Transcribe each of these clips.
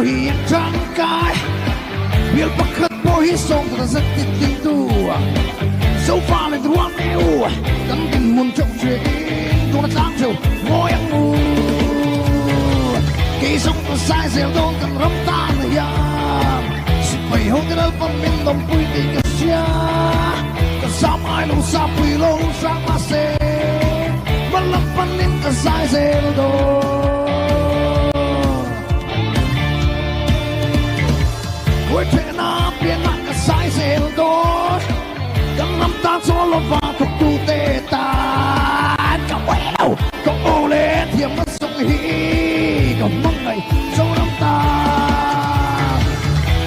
hiền trang cái biết bất khất bôi sông ta rất tiếc tình tu dẫu pha lên ruộng nêu cắn tình muôn trọng chuyện tôi đã tăng chiều ngồi ăn ngủ kỳ sông ta sai dẻo đâu cần rắm tan ya sự bày hôn cái đó phần mình đồng quy tình cái xa ta sao ai lâu sao quỳ lâu sao mà sẽ vẫn lắm phần nên ta sai dẻo đâu Ôi thế nào biến nặng cái sai dẻo đâu Căng nắm ta cho lo và thuộc tu tê ta Cả quẻ đâu Có ô lên thiềm mất sông hí Cả mong ngày sâu nắm ta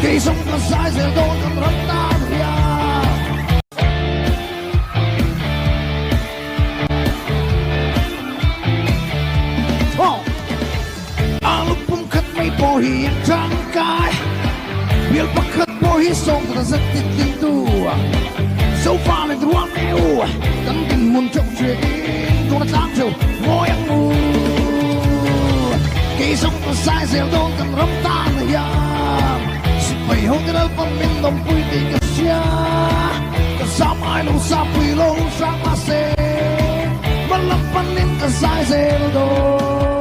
Khi sông ta sai dẻo đâu Căng nắm ta rồi à lúc bung khất mây bò hiền trang cái biết bất khất bôi sông ta rất tiếc tình tu dẫu pha lên ruộng nêu cắn tình muôn trọng chuyện tôi đã tăng chiều ngồi ăn ngủ kỳ sông ta sai dẻo đâu cần rắm tan ya sự bày hôn cái đó phần mình đồng quy tình cái xa ta sao ai lâu sao quỳ lâu sao mà sẽ vẫn lắm phần nên ta sai dẻo đâu